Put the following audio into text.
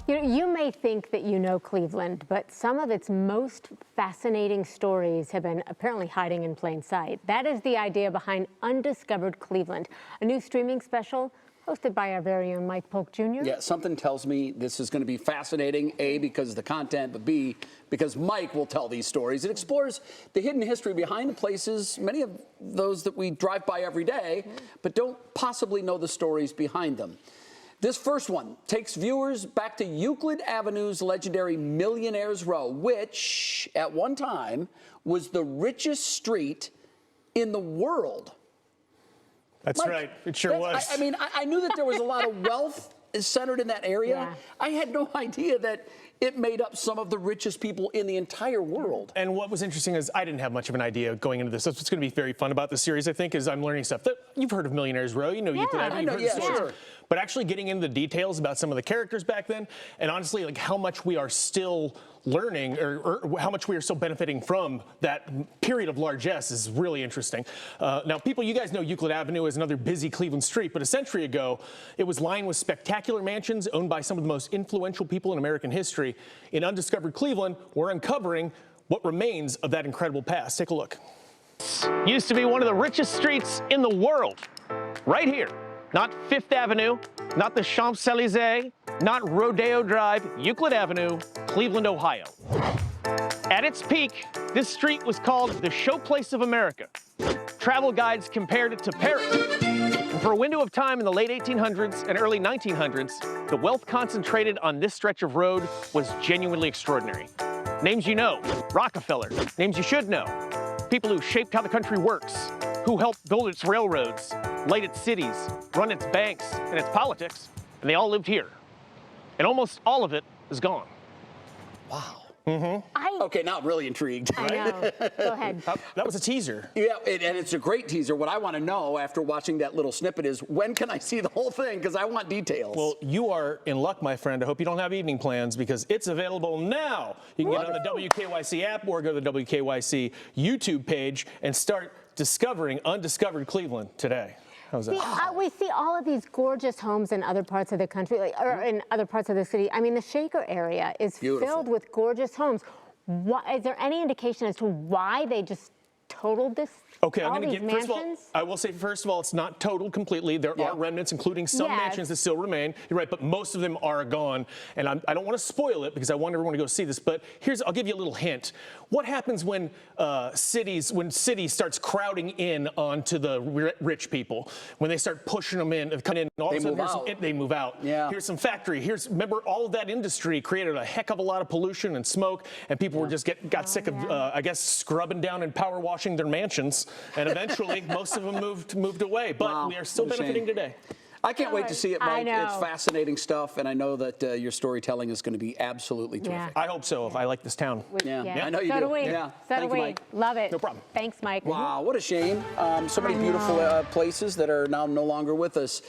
You know, you may think that you know Cleveland, but some of its most fascinating stories have been apparently hiding in plain sight. That is the idea behind Undiscovered Cleveland, a new streaming special hosted by our very own Mike Polk Jr. Yeah, something tells me this is going to be fascinating, A, because of the content, but B, because Mike will tell these stories. It explores the hidden history behind the places, many of those that we drive by every day, but don't possibly know the stories behind them. This first one takes viewers back to Euclid Avenue's legendary Millionaire's Row, which at one time was the richest street in the world. That's Mike, right. It sure was. I mean, I knew that there was a lot of wealth centered in that area. Yeah. I had no idea that it made up some of the richest people in the entire world. And what was interesting is I didn't have much of an idea going into this. That's what's going to be very fun about the series, I think, is I'm learning stuff that you've heard of Millionaire's Row. You know, Euclid Avenue, you've heard the stories. Sure. But actually getting into the details about some of the characters back then, and honestly, like how much we are still learning or how much we are still benefiting from that period of largesse is really interesting. Now, people, you guys know Euclid Avenue is another busy Cleveland street, but a century ago, it was lined with spectacular mansions owned by some of the most influential people in American history. In Undiscovered Cleveland, we're uncovering what remains of that incredible past. Take a look. Used to be one of the richest streets in the world, right here. Not Fifth Avenue, not the Champs-Élysées, not Rodeo Drive, Euclid Avenue, Cleveland, Ohio. At its peak, this street was called the showplace of America. Travel guides compared it to Paris. And for a window of time in the late 1800s and early 1900s, the wealth concentrated on this stretch of road was genuinely extraordinary. Names you know, Rockefeller. Names you should know, people who shaped how the country works, who helped build its railroads, light its cities, run its banks and its politics, and they all lived here. And almost all of it is gone. Wow. Mm-hmm. Okay, now I'm really intrigued. I know. Go ahead. That was a teaser. Yeah, and it's a great teaser. What I want to know after watching that little snippet is, when can I see the whole thing? Because I want details. Well, you are in luck, my friend. I hope you don't have evening plans because it's available now. You can get it on the WKYC app or go to the WKYC YouTube page and start discovering Undiscovered Cleveland today. How's that? We see all of these gorgeous homes in other parts of the country, or in other parts of the city. I mean, the Shaker area is filled with gorgeous homes. Is there any indication as to why they just totaled this? Okay, I'm all going to these get, first of all, mansions? I will say, first of all, it's not totaled completely. There are remnants, including some mansions that still remain. You're right, but most of them are gone. And I don't want to spoil it because I want everyone to go see this, but I'll give you a little hint. What happens when cities starts crowding in onto the rich people? When they start pushing them in, come in, and all of a sudden they move out. Yeah. Here's some factory. Remember, all of that industry created a heck of a lot of pollution and smoke, and people were just got sick of, I guess, scrubbing down and power washing their mansions. And eventually, most of them moved away. But we are still benefiting today. I can't wait to see it, Mike. I know. It's fascinating stuff, and I know that your storytelling is going to be absolutely terrific. I hope so. I like this town. I know you do. So do we. Yeah. So do Thank we. you, Mike. Love it. No problem. Thanks, Mike. Wow, what a shame. So many beautiful places that are now no longer with us.